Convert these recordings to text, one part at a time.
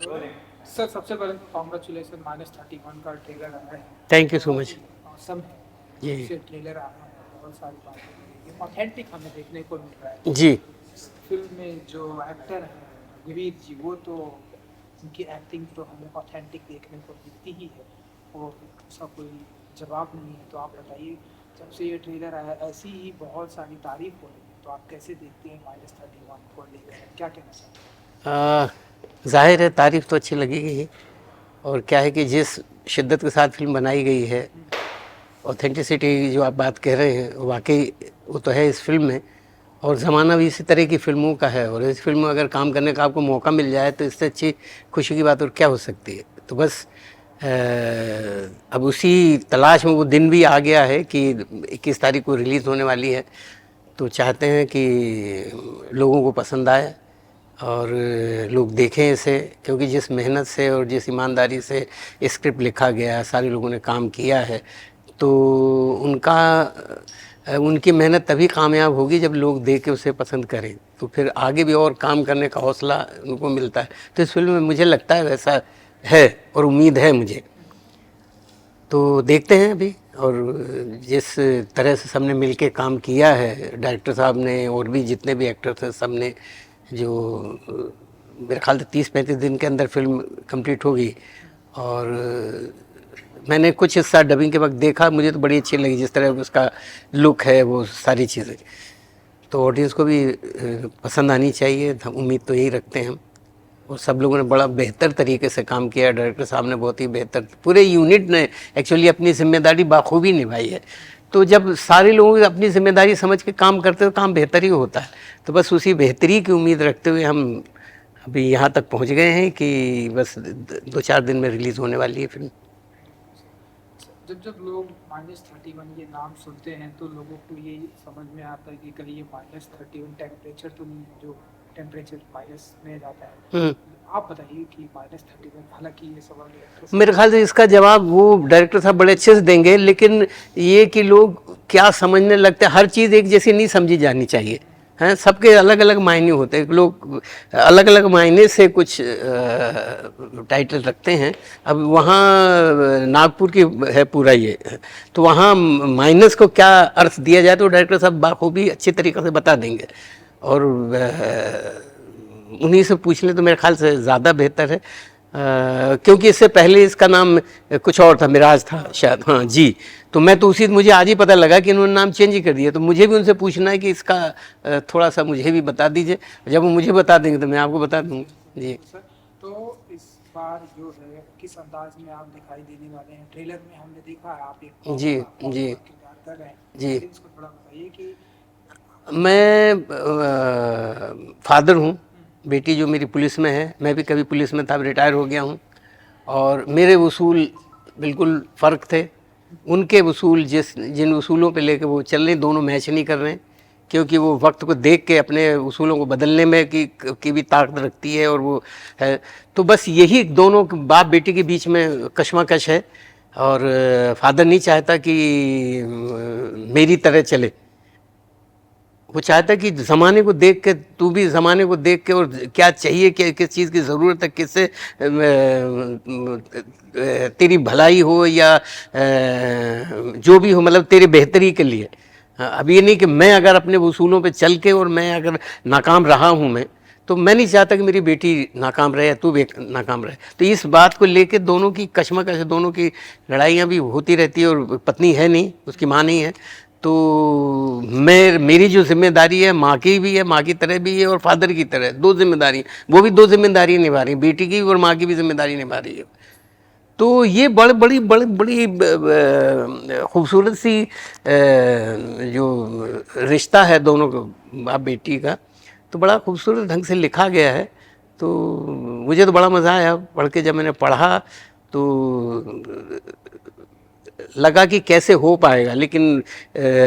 Sir सबसे पहले congratulation -31 का ट्रेलर आया है। Thank you so much. Awesome है जी से ट्रेलर आया है, बहुत सारी बातें ऑथेंटिक हमें देखने को मिल रहा है। जी। फिल्म में जो एक्टर है रघुवीर जी, वो तो उनकी एक्टिंग तो हमें ऑथेंटिक देखने को मिलती ही है और उसका कोई जवाब नहीं है। तो आप बताइए, जब से ये ट्रेलर आया ऐसी ही बहुत सारी तारीफ हो रही है, तो आप कैसे देखते हैं -31 को लेकर, क्या कहना चाहते हैं? ज़ाहिर है तारीफ़ तो अच्छी लगेगी ही, और क्या है कि जिस शिद्दत के साथ फिल्म बनाई गई है, ऑथेंटिसिटी जो आप बात कह रहे हैं वाकई वो तो है इस फिल्म में, और ज़माना भी इसी तरह की फ़िल्मों का है। और इस फिल्म में अगर काम करने का आपको मौका मिल जाए तो इससे अच्छी खुशी की बात और क्या हो सकती है। तो बस अब उसी तलाश में वो दिन भी आ गया है कि 21 तारीख को रिलीज़ होने वाली है, तो चाहते हैं कि लोगों को पसंद आए और लोग देखें इसे, क्योंकि जिस मेहनत से और जिस ईमानदारी से स्क्रिप्ट लिखा गया है, सारे लोगों ने काम किया है, तो उनकी मेहनत तभी कामयाब होगी जब लोग देख के उसे पसंद करें, तो फिर आगे भी और काम करने का हौसला उनको मिलता है। तो इस फिल्म में मुझे लगता है वैसा है और उम्मीद है मुझे। तो देखते हैं अभी, और जिस तरह से सबने मिलके काम किया है, डायरेक्टर साहब ने और भी जितने भी एक्टर थे सब ने, जो मेरे ख्याल से 30-35 दिन के अंदर फिल्म कंप्लीट होगी। और मैंने कुछ हिस्सा डबिंग के वक्त देखा, मुझे तो बड़ी अच्छी लगी जिस तरह उसका लुक है, वो सारी चीज़ें। तो ऑडियंस को भी पसंद आनी चाहिए, हम उम्मीद तो यही रखते हैं हम। और सब लोगों ने बड़ा बेहतर तरीके से काम किया, डायरेक्टर साहब ने बहुत ही बेहतर, पूरे यूनिट ने एक्चुअली अपनी जिम्मेदारी बाखूबी निभाई है। तो जब सारे लोग अपनी जिम्मेदारी समझ के काम करते हो, काम बेहतर ही होता है। तो बस उसी बेहतरी की उम्मीद रखते हुए हम अभी यहाँ तक पहुँच गए हैं कि बस 2-4 दिन में रिलीज़ होने वाली है फिल्म। जब जब लोग -31 ये नाम सुनते हैं तो लोगों को ये समझ में आता है कि कहीं ये -31 टेम्परेचर तो नहीं है जो टेम्परेचर माइनस में जाता है। आप बताइए कि -31, हालांकि ये सवाल मेरे ख्याल से इसका जवाब वो डायरेक्टर साहब बड़े अच्छे से देंगे, लेकिन ये कि लोग क्या समझने लगते हैं, हर चीज़ एक जैसी नहीं समझी जानी चाहिए, हैं। सबके अलग अलग मायने होते हैं, लोग अलग अलग मायने से कुछ टाइटल रखते हैं। अब वहाँ नागपुर की है पूरा ये, तो वहाँ माइनस को क्या अर्थ दिया जाए तो डायरेक्टर साहब बाखूबी अच्छी तरीक़े से बता देंगे, और उन्हीं से पूछ लें तो मेरे ख्याल से ज़्यादा बेहतर है। क्योंकि इससे पहले इसका नाम कुछ और था, मिराज था शायद, हाँ जी। तो मैं तो उसी, मुझे आज ही पता लगा कि इन्होंने नाम चेंज ही कर दिया, तो मुझे भी उनसे पूछना है कि इसका थोड़ा सा मुझे भी बता दीजिए। जब वो मुझे बता देंगे तो मैं आपको बता दूँगा जी। तो इस बार जो है किस अंदाज में आप दिखाई देने वाले हैं? ट्रेलर में हमने देखा है आप एक जी जी किरदार कर रहे हैं जी। इसको थोड़ा बताइए कि मैं फादर हूँ, बेटी जो मेरी पुलिस में है, मैं भी कभी पुलिस में था, रिटायर हो गया हूँ, और मेरे उसूल बिल्कुल फ़र्क थे। उनके उसूल जिन उसूलों पे लेके वो चल रहे, दोनों मैच नहीं कर रहे हैं, क्योंकि वो वक्त को देख के अपने उसूलों को बदलने में की भी ताकत रखती है, और वो है। तो बस यही दोनों बाप बेटी के बीच में कशमकश है, और फादर नहीं चाहता कि मेरी तरह चले। वो चाहता है कि ज़माने को देख के, तू भी ज़माने को देख के, और क्या चाहिए, क्या किस चीज़ की ज़रूरत है, किससे तेरी भलाई हो या जो भी हो, मतलब तेरे बेहतरी के लिए। अब ये नहीं कि मैं अगर अपने उसूलों पे चल के और मैं अगर नाकाम रहा हूँ मैं, तो मैं नहीं चाहता कि मेरी बेटी नाकाम रहे या तू भी नाकाम रहे। तो इस बात को लेके दोनों की कशमकश, दोनों की लड़ाइयाँ भी होती रहती है, और पत्नी है नहीं, उसकी माँ नहीं है। तो मेरी जो जिम्मेदारी है, माँ की भी है, माँ की तरह भी है, और फादर की तरह, दो जिम्मेदारी, वो भी दो जिम्मेदारी निभा रही, बेटी की और माँ की भी जिम्मेदारी निभा रही है। तो ये बड़ी खूबसूरत सी जो रिश्ता है दोनों का, बाप बेटी का, तो बड़ा खूबसूरत ढंग से लिखा गया है। तो मुझे तो बड़ा मज़ा आया पढ़ के। जब मैंने पढ़ा तो लगा कि कैसे हो पाएगा, लेकिन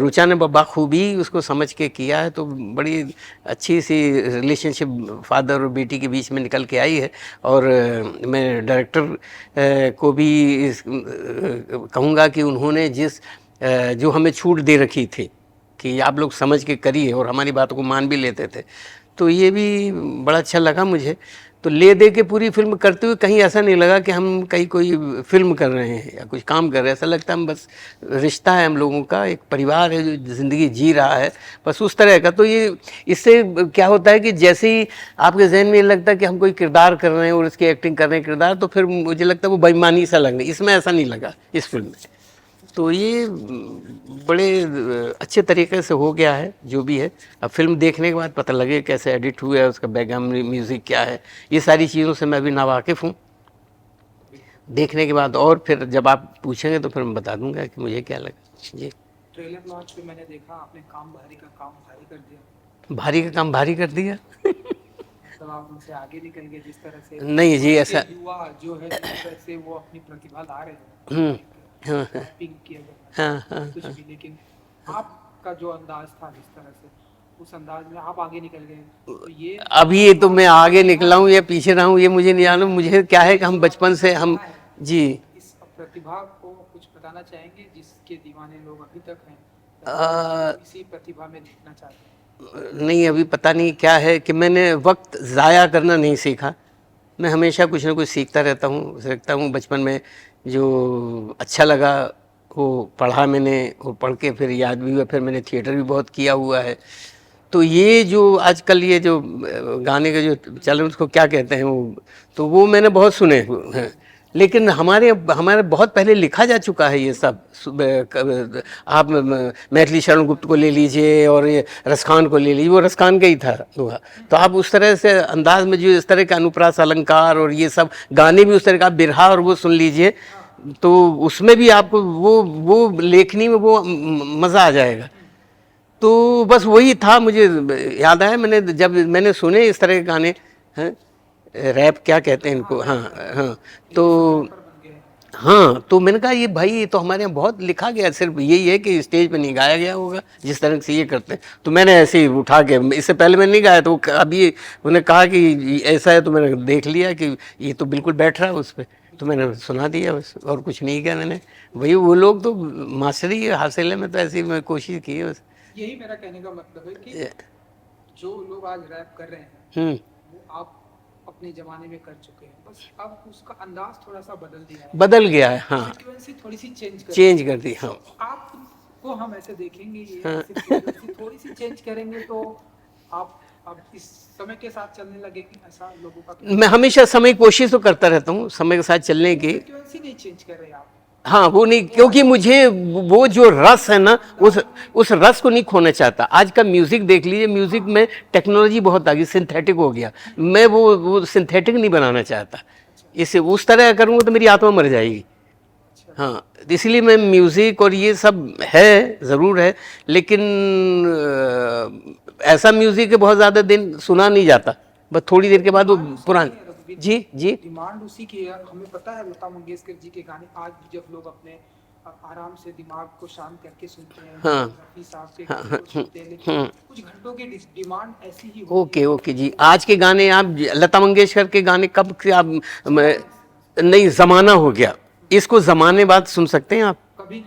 रुचा ने बखूबी उसको समझ के किया है, तो बड़ी अच्छी सी रिलेशनशिप फादर और बेटी के बीच में निकल के आई है। और मैं डायरेक्टर को भी कहूँगा कि उन्होंने जो हमें छूट दे रखी थी कि आप लोग समझ के करिए, और हमारी बातों को मान भी लेते थे, तो ये भी बड़ा अच्छा लगा मुझे। तो ले दे के पूरी फिल्म करते हुए कहीं ऐसा नहीं लगा कि हम कहीं कोई फिल्म कर रहे हैं या कुछ काम कर रहे हैं। ऐसा लगता है हम बस रिश्ता है हम लोगों का, एक परिवार है जो ज़िंदगी जी रहा है, बस उस तरह का। तो ये इससे क्या होता है कि जैसे ही आपके जहन में ये लगता है कि हम कोई किरदार कर रहे हैं और इसकी एक्टिंग कर रहे हैं किरदार, तो फिर मुझे लगता है वो बेईमानी सा लगना। इसमें ऐसा नहीं लगा इस फिल्म में। तो ये बड़े अच्छे तरीके से हो गया है जो भी है। अब फिल्म देखने के बाद पता लगे कैसे एडिट हुआ है, उसका बैकग्राउंड म्यूज़िक क्या है, ये सारी चीज़ों से मैं अभी नावाकिफ़ हूँ। देखने के बाद और फिर जब आप पूछेंगे तो फिर मैं बता दूंगा कि मुझे क्या लगा। जी, ट्रेलर लॉन्च पे मैंने देखा आपने काम भारी का काम भारी कर दिया। भारी का काम भारी कर दिया। मतलब आप उनसे आगे निकल गए जिस तरह से। नहीं जी, आज के ऐसा युवा जो है जिस तरह से वो अपनी प्रतिभा ला रहे हैं, हाँ रैपिंग किया हाँ कुछ भी, लेकिन आपका जो अंदाज था जिस तरह से, उस अंदाज में आप आगे निकल गए। तो ये अभी ये तो मैं आगे निकला हूँ या पीछे रहा हूँ ये मुझे नहीं जानू। मुझे क्या है कि हम बचपन से हम जी इस प्रतिभा को कुछ बताना चाहेंगे जिसके दीवाने लोग अभी तक हैं, इसी प्रतिभा में देखना चाहते हैं। नहीं, अभी पता नहीं क्या है कि मैंने वक्त ज़ाया करना नहीं सीखा। मैं हमेशा कुछ ना कुछ सीखता रहता हूँ बचपन में जो अच्छा लगा वो पढ़ा मैंने, और पढ़ के फिर याद भी हुआ, फिर मैंने थिएटर भी बहुत किया हुआ है। तो ये जो आजकल ये जो गाने का जो चल उसको क्या कहते हैं वो, तो वो मैंने बहुत सुने हैं। लेकिन हमारे बहुत पहले लिखा जा चुका है ये सब। आप मैथिली शरण गुप्त को ले लीजिए और ये रसखान को ले लीजिए, वो रसखान का ही था दोहा। तो आप उस तरह से अंदाज में जो इस तरह का अनुप्रास अलंकार और ये सब गाने भी उस तरह का बिरहा और वो सुन लीजिए, तो उसमें भी आपको वो लेखनी में वो मज़ा आ जाएगा। तो बस वही था। मुझे याद आया जब मैंने सुने इस तरह के गाने हैं, रैप क्या कहते हैं इनको, हाँ हाँ, तो हाँ, तो मैंने कहा ये भाई ये तो हमारे यहाँ बहुत लिखा गया, सिर्फ यही है कि स्टेज पे नहीं गाया गया होगा जिस तरह से ये करते हैं। तो मैंने ऐसे ही उठा के, इससे पहले मैंने नहीं गाया, तो अभी उन्होंने कहा कि ऐसा है, तो मैंने देख लिया कि ये तो बिल्कुल बैठ रहा है उस पर, तो मैंने सुना दिया बस, और कुछ नहीं किया मैंने। वही वो लोग तो मास्टरी हासिल है, मैं तो ऐसी मैं कोशिश की है बस। यही मेरा कहने का मतलब है कि जो लोग आज रैप कर रहे हैं वो आप अपने जमाने में कर चुके हैं, बस अब उसका अंदाज थोड़ा सा बदल गया है। हाँ, फ्रीक्वेंसी थोड़ी सी चेंज कर दी। हाँ, आपको हम ऐसे देखेंगे, ये हाँ। थोड़ी सी चेंज करेंगे तो आप अब इस समय के साथ चलने लगेंगे, ऐसा लोगों का। मैं हमेशा समय की कोशिश तो करता रहता हूँ समय के साथ चलने की। फ्रीक्वेंसी नहीं चेंज कर रहे आप। हाँ, वो नहीं, क्योंकि मुझे वो जो रस है ना, उस रस को नहीं खोना चाहता। आज का म्यूज़िक देख लीजिए, म्यूज़िक में टेक्नोलॉजी बहुत आ गई, सिंथेटिक हो गया। मैं वो सिंथेटिक नहीं बनाना चाहता। इसे उस तरह करूँगा तो मेरी आत्मा मर जाएगी। हाँ, इसलिए मैं म्यूज़िक और ये सब है, ज़रूर है, लेकिन ऐसा म्यूज़िक है बहुत ज़्यादा दिन सुना नहीं जाता, बस थोड़ी देर के बाद वो पुराना। जी जी, डिमांड उसी की है। हमें पता है लता मंगेशकर जी के गाने आज भी जब लोग अपने आराम से दिमाग को शांत करके सुनते हैं, हाँ, रफी साहब के गाने को सुनते हैं, लेकिन कुछ घंटों की डिमांड ऐसी ही ओके जी। आज के गाने आप लता मंगेशकर के गाने कब से आप नहीं, ज़माना हो गया, इसको ज़माने बाद सुन सकते हैं आप, कभी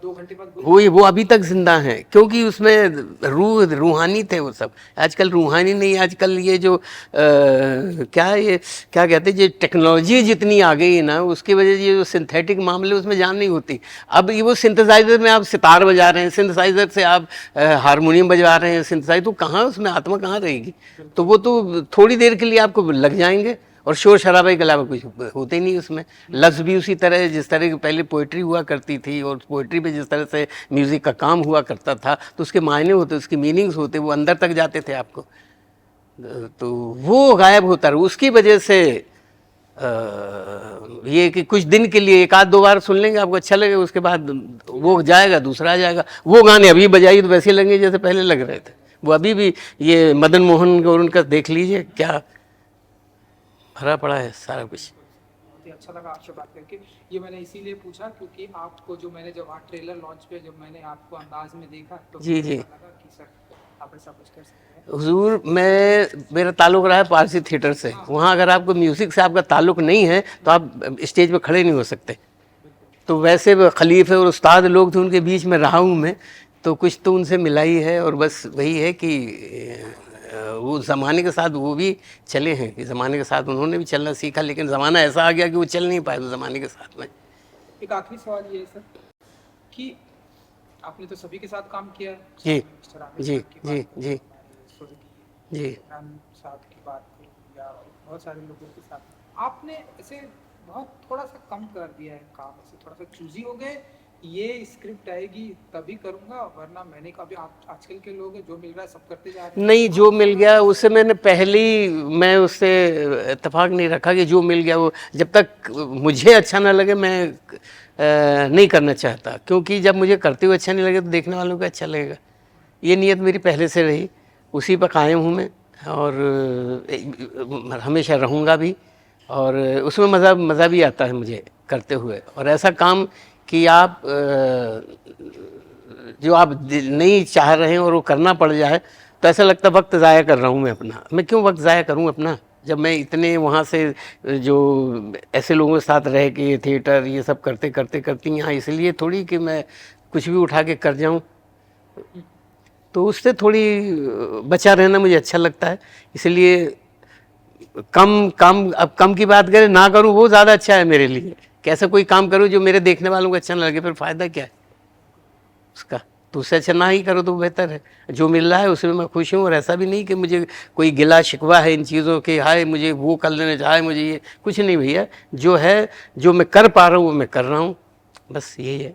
2 घंटे बाद वो अभी तक जिंदा हैं, क्योंकि उसमें रूहानी थे वो सब। आजकल रूहानी नहीं, आजकल ये जो क्या कहते हैं, ये टेक्नोलॉजी जितनी आ गई है ना, उसकी वजह से ये जो सिंथेटिक मामले उसमें जान नहीं होती। अब ये वो सिंथेसाइजर में आप सितार बजा रहे हैं, सिंथेसाइजर से आप हारमोनियम बजा रहे हैं, सिंथेसाइजर, तो कहाँ उसमें आत्मा कहाँ रहेगी? तो वो तो थोड़ी देर के लिए आपको लग जाएंगे, और शोर शराबे के अलावा कुछ होते ही नहीं उसमें। लफ्ज़ भी उसी तरह, जिस तरह की पहले पोइट्री हुआ करती थी, और पोइट्री पे जिस तरह से म्यूज़िक का काम हुआ करता था, तो उसके मायने होते, उसके मीनिंग्स होते, वो अंदर तक जाते थे आपको। तो वो गायब होता रहा। उसकी वजह से ये कि कुछ दिन के लिए 1-2 बार सुन लेंगे, आपको अच्छा लगेगा, उसके बाद वो जाएगा, दूसरा आ जाएगा। वो गाने अभी बजाइए तो वैसे लगेंगे जैसे पहले लग रहे थे। वो अभी भी ये मदन मोहन और उनका देख लीजिए, क्या भरा पड़ा है सारा कुछ। बहुत ही अच्छा लगा आपसे बात करके। ये मैंने इसीलिए पूछा क्योंकि आपको जो मैंने जब ट्रेलर लॉन्च पे जब मैंने आपको अंदाज में देखा तो जी जी, लगा कि सर आप ऐसा कुछ कर सकते हैं। हुजूर, मेरा ताल्लुक़ रहा है पारसी थिएटर से। वहाँ अगर आपको म्यूज़िक से आपका ताल्लुक़ नहीं है तो आप स्टेज पे खड़े नहीं हो सकते। तो वैसे खलीफे और उस्ताद लोग थे, उनके बीच में रहा हूँ मैं, तो कुछ तो उनसे मिला ही है। और बस वही है कि वो ज़माने के साथ वो भी चले हैं कि ज़माने के साथ उन्होंने भी चलना सीखा, लेकिन ज़माना ऐसा आ गया कि वो चल नहीं पाए ज़माने के साथ में। एक आखिरी सवाल ये है सर कि आपने तो सभी के साथ काम किया है, जी मिस्टर आमिर जी खान की जी बात करें, जी हमारे स्वर्गीय जी। इमरान साहब की बात करें या बहुत सारे लोगों के साथ, आपने ऐसे बहुत थोड़ा सा कम कर दिया है काम, ऐसे थोड़ा सा चूजी हो गए, ये स्क्रिप्ट आएगी तभी करूंगा वरना मैंने कभी, आप आजकल के लोग हैं जो मिल रहा है सब करते जा रहे हैं। नहीं, जो मिल गया उससे मैंने पहले ही मैं उससे इत्तेफाक नहीं रखा कि जो मिल गया वो, जब तक मुझे अच्छा ना लगे मैं नहीं करना चाहता, क्योंकि जब मुझे करते हुए अच्छा नहीं लगे तो देखने वालों को अच्छा लगेगा। ये नीयत मेरी पहले से रही, उसी पर कायम हूँ मैं, और हमेशा रहूँगा भी। और उसमें मज़ा भी आता है मुझे करते हुए, और ऐसा काम कि आप जो आप नहीं चाह रहे हैं और वो करना पड़ जाए तो ऐसा लगता है वक्त ज़ाया कर रहा हूँ मैं अपना। मैं क्यों वक्त ज़ाया करूँ अपना, जब मैं इतने वहाँ से जो ऐसे लोगों के साथ रह के थिएटर ये सब करते करते करते यहाँ इसलिए थोड़ी कि मैं कुछ भी उठा के कर जाऊँ, तो उससे थोड़ी बचा रहना मुझे अच्छा लगता है। इसलिए कम कम, अब कम की बात करें ना करूँ वो ज़्यादा अच्छा है मेरे लिए। कैसा कोई काम करूँ जो मेरे देखने वालों को अच्छा ना लगे, फिर फ़ायदा क्या है उसका। तो उससे अच्छा ना ही करो तो बेहतर है। जो मिल रहा है उसमें मैं खुश हूँ, और ऐसा भी नहीं कि मुझे कोई गिला शिकवा है इन चीज़ों के, हाय मुझे वो कर लेना चाहे, मुझे ये कुछ नहीं भैया। जो है, जो मैं कर पा रहा हूँ वो मैं कर रहा हूँ, बस यही है।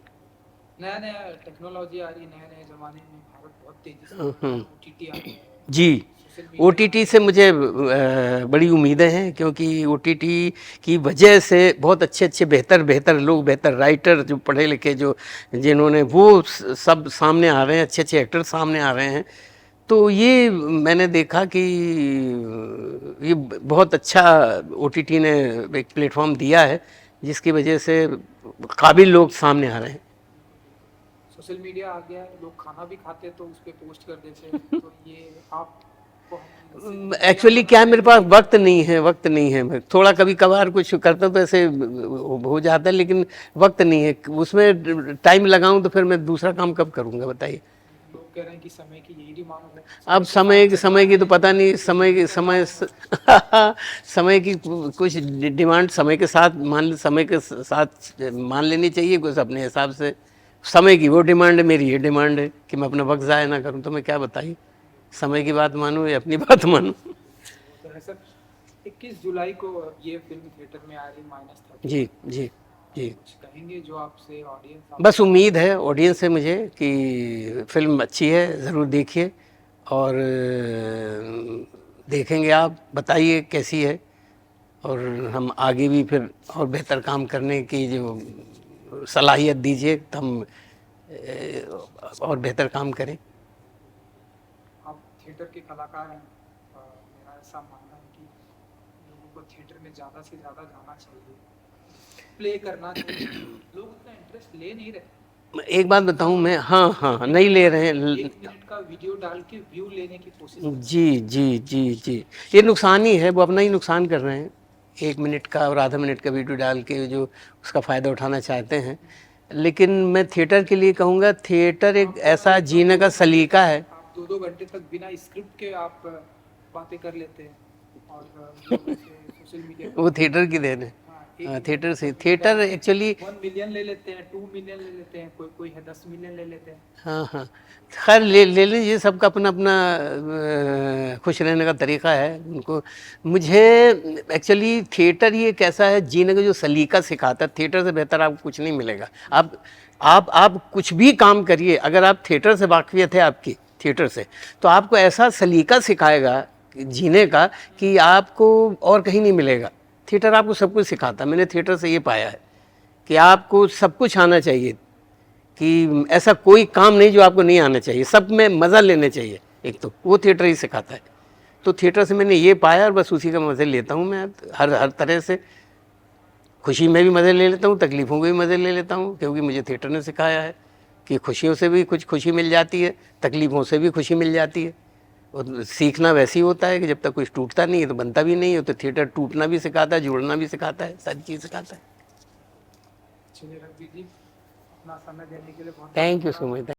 नया नया टेक्नोलॉजी आ रही है, नए नए ज़माने में भारत बहुत तेज़ी से बढ़ रहा है, OTT आ गया है, जी, सोशल मीडिया OTT से मुझे बड़ी उम्मीदें हैं, क्योंकि OTT की वजह से बहुत अच्छे अच्छे बेहतर बेहतर लोग, बेहतर राइटर जो पढ़े लिखे, जो जिन्होंने वो सब सामने आ रहे हैं, अच्छे अच्छे एक्टर सामने आ रहे हैं। तो ये मैंने देखा कि ये बहुत अच्छा OTT ने एक प्लेटफॉर्म दिया है, जिसकी वजह से काबिल लोग सामने आ रहे हैं। सोशल मीडिया आ गया है, लोग खाना भी खाते तो उस पर पोस्ट कर देते हैं, तो ये आपको एक्चुअली क्या है, मेरे पास वक्त नहीं है, वक्त नहीं है। मैं थोड़ा कभी कभार कुछ करता हूँ तो ऐसे हो जाता है, लेकिन वक्त नहीं है उसमें। टाइम लगाऊं तो फिर मैं दूसरा काम कब करूँगा बताइए। लोग कह रहे हैं कि समय की यही डिमांड है, अब समय की तो पता नहीं, समय की कुछ डिमांड समय के साथ समय के साथ मान लेनी चाहिए कुछ अपने हिसाब से। समय की वो डिमांड है, मेरी ये डिमांड है कि मैं अपना वक्त ज़ाया ना करूँ, तो मैं क्या बताइए, समय की बात मानूँ या अपनी बात मानूँ। तो है सर। 21 जुलाई को ये फिल्म थिएटर में आ रही -30। जी जी जी। कुछ कहेंगे जो आपसे ऑडियंस बस उम्मीद है ऑडियंस से मुझे कि फिल्म अच्छी है, ज़रूर देखिए, और देखेंगे आप बताइए कैसी है, और हम आगे भी फिर और बेहतर काम करने की जो सलाहियत दीजिए तो हम और बेहतर काम करें। आप थिएटर के कलाकार हैं, मेरा ऐसा मानना है कि लोगों को थिएटर में ज़्यादा से ज़्यादा जाना चाहिए, प्ले करना चाहिए। लोग उतना इंटरेस्ट ले नहीं रहे। एक बात बताऊं मैं, हाँ हाँ नहीं ले रहे हैं। 1 मिनट का वीडियो डाल के व्यू लेने की कोशिश जी जी जी जी, ये नुकसान ही है, वो अपना ही नुकसान कर रहे हैं। 1 मिनट का और आधा मिनट का वीडियो डाल के जो उसका फ़ायदा उठाना चाहते हैं। लेकिन मैं थिएटर के लिए कहूँगा, थिएटर एक ऐसा जीने का सलीका है। आप 2-2 घंटे तक बिना स्क्रिप्ट के आप बातें कर लेते हैं, और लोग ऐसे सोशल मीडिया वो थिएटर की देन है। हाँ, थिएटर से, थिएटर एक्चुअली 1 मिलियन ले लेते हैं, 2 मिलियन ले लेते हैं, कोई कोई है 10 मिलियन ले लेते हैं। हाँ हाँ, खैर ले ले लीजिए, सबका अपना अपना खुश रहने का तरीका है उनको। मुझे एक्चुअली थिएटर ही एक ऐसा है जीने का जो सलीका सिखाता है। थिएटर से बेहतर आपको कुछ नहीं मिलेगा। आप कुछ भी काम करिए, अगर आप थिएटर से वाकफियत है आपकी, थिएटर से, तो आपको ऐसा सलीका सिखाएगा जीने का कि आपको और कहीं नहीं मिलेगा। थिएटर आपको सब कुछ सिखाता है। मैंने थिएटर से ये पाया है कि आपको सब कुछ आना चाहिए, कि ऐसा कोई काम नहीं जो आपको नहीं आना चाहिए, सब में मज़ा लेने चाहिए। एक तो वो थिएटर ही सिखाता है। तो थिएटर से मैंने ये पाया, और बस उसी का मज़े लेता हूँ मैं हर तरह से। खुशी में भी मज़े ले लेता हूँ, तकलीफ़ों के भी मज़े ले लेता हूँ, क्योंकि मुझे थिएटर ने सिखाया है कि खुशियों से भी कुछ खुशी मिल जाती है, तकलीफ़ों से भी खुशी मिल जाती है। और सीखना वैसे ही होता है कि जब तक कुछ टूटता नहीं है तो बनता भी नहीं है। तो थिएटर टूटना भी सिखाता है, जुड़ना भी सिखाता है, सारी चीज़ सिखाता है। चलिए रघुवीर जी, अपना समय देने के लिए बहुत थैंक यू सो मच।